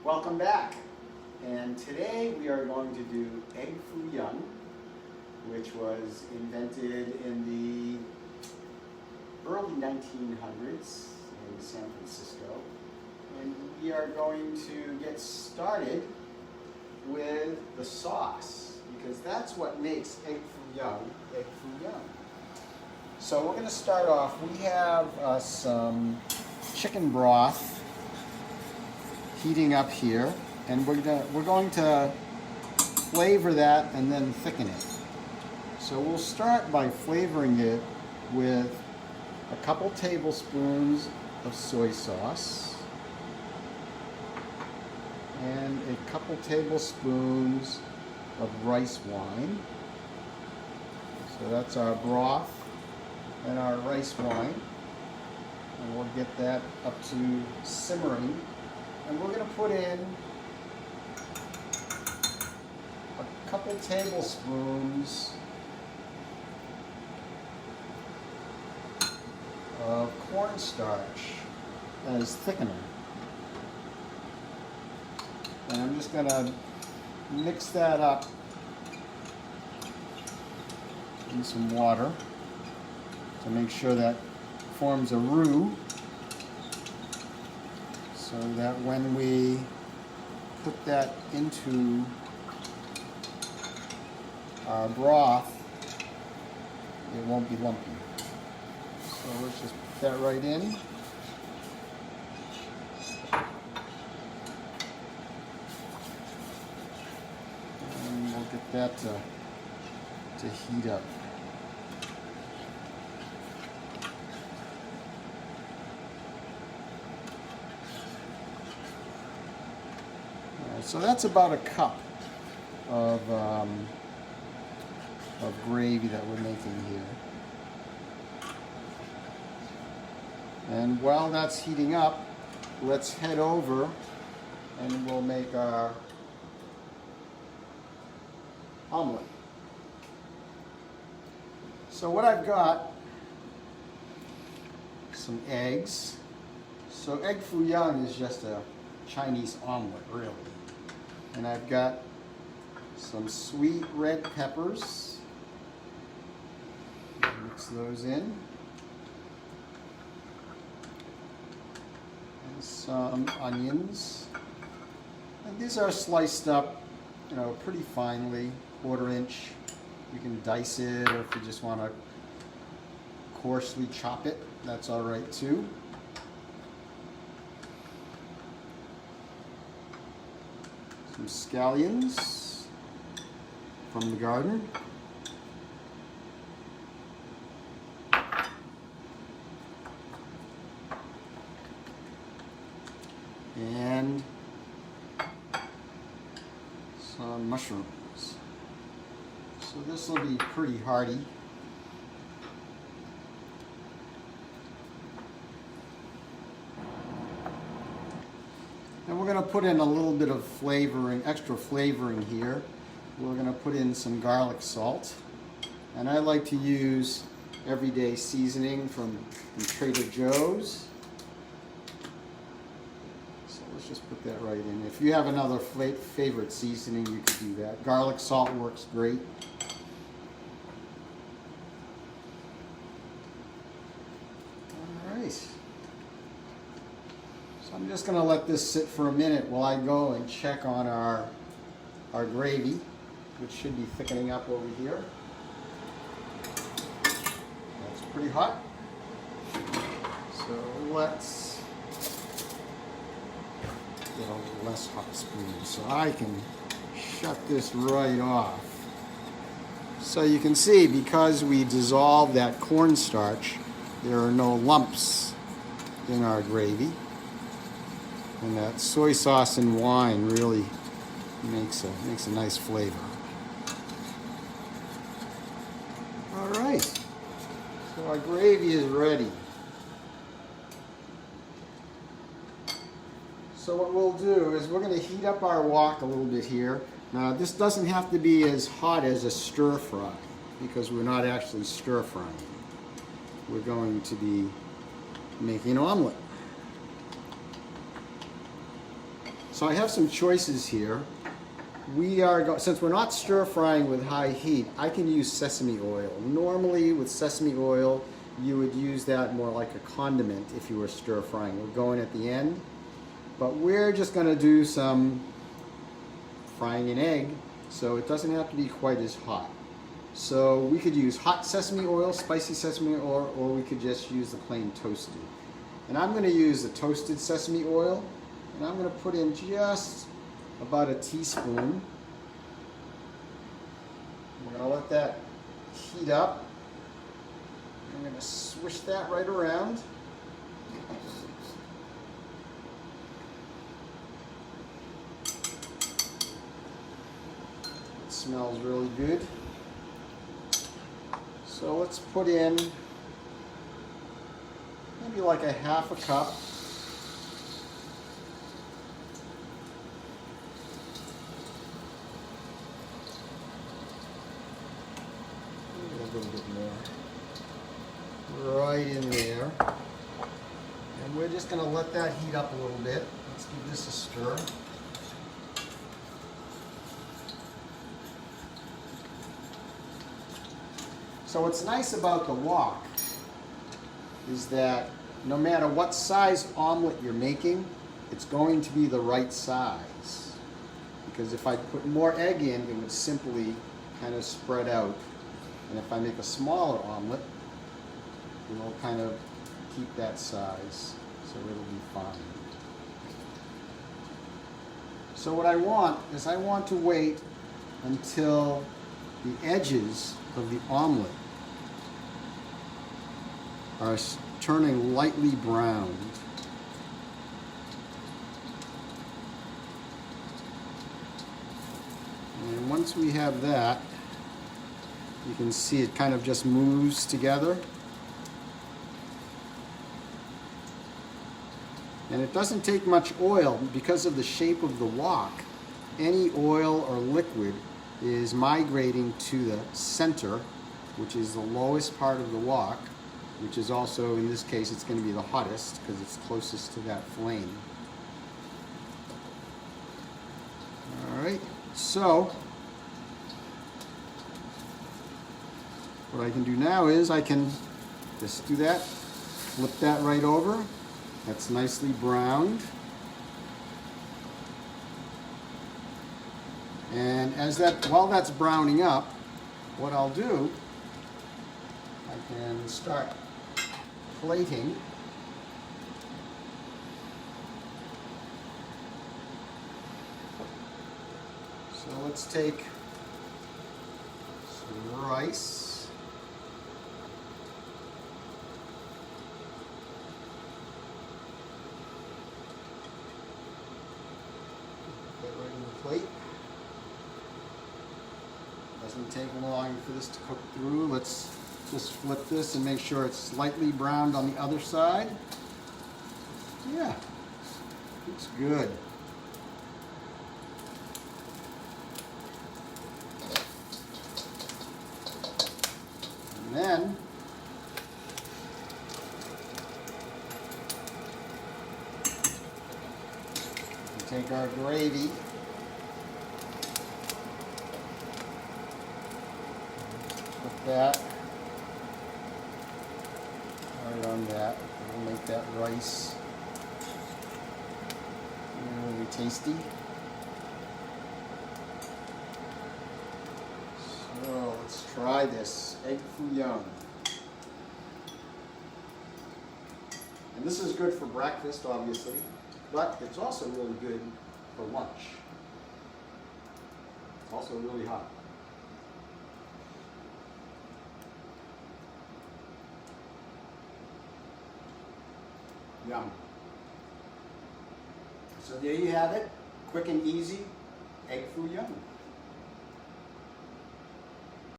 Welcome back. And today we are going to do egg foo young, which was invented in the early 1900s in San Francisco. And we are going to get started with the sauce, because that's what makes egg foo young egg foo young. So we're going to start off. We have some chicken broth heating up here, and we're going to flavor that and then thicken it. So we'll start by flavoring it with a couple tablespoons of soy sauce and a couple tablespoons of rice wine. So that's our broth and our rice wine, and we'll get that up to simmering. And we're going to put in a couple tablespoons of cornstarch as thickener. And I'm just going to mix that up in some water to make sure that forms a roux, so that when we put that into our broth, it won't be lumpy. So let's just put that right in. And we'll get that to heat up. So that's about a cup of gravy that we're making here. And while that's heating up, let's head over and we'll make our omelet. So what I've got, some eggs. So egg foo young is just a Chinese omelet, really. And I've got some sweet red peppers. Mix those in. And some onions. And these are sliced up, pretty finely, 1/4 inch. You can dice it, or if you just want to coarsely chop it, that's all right too. Some scallions from the garden. And some mushrooms. So this will be pretty hearty. And we're going to put in a little bit of flavoring, extra flavoring here. We're going to put in some garlic salt. And I like to use everyday seasoning from Trader Joe's. So let's just put that right in. If you have another favorite seasoning, you could do that. Garlic salt works great. All right. So I'm just going to let this sit for a minute while I go and check on our gravy, which should be thickening up over here. That's pretty hot. So let's get a little less hot spoon so I can shut this right off. So you can see, because we dissolved that cornstarch, there are no lumps in our gravy. And that soy sauce and wine really makes a nice flavor. All right, so our gravy is ready. So what we'll do is we're going to heat up our wok a little bit here. Now this doesn't have to be as hot as a stir fry, because we're not actually stir frying. We're going to be making an omelet. So I have some choices here. Since we're not stir frying with high heat, I can use sesame oil. Normally with sesame oil, you would use that more like a condiment if you were stir frying. We're going at the end, but we're just going to do some frying an egg, so it doesn't have to be quite as hot. So we could use hot sesame oil, spicy sesame oil, or we could just use the plain toasted. And I'm going to use the toasted sesame oil, and I'm going to put in just about a teaspoon. We're going to let that heat up. I'm going to swish that right around. It smells really good. So let's put in maybe like a half a cup. Maybe a little bit more. Right in there. And we're just going to let that heat up a little bit. Let's give this a stir. So what's nice about the wok is that no matter what size omelet you're making, it's going to be the right size. Because if I put more egg in, it would simply kind of spread out. And if I make a smaller omelet, it'll kind of keep that size, so it'll be fine. So what I want is I want to wait until the edges of the omelet are turning lightly browned. And once we have that, you can see it kind of just moves together. And it doesn't take much oil because of the shape of the wok. Any oil or liquid is migrating to the center, which is the lowest part of the wok, which is also, in this case, it's going to be the hottest because it's closest to that flame. All right, so what I can do now is I can just do that, flip that right over. That's nicely browned. And while that's browning up, what I'll do, I can start plating. So let's take some rice. Put that right in the plate. Doesn't take long for this to cook through. Let's just flip this and make sure it's slightly browned on the other side. Yeah, looks good. And then we take our gravy. Put that right on that. We'll make that rice really tasty. So let's try this egg foo young. And this is good for breakfast, obviously, but it's also really good for lunch. It's also really hot. Yum. So there you have it, quick and easy egg foo young.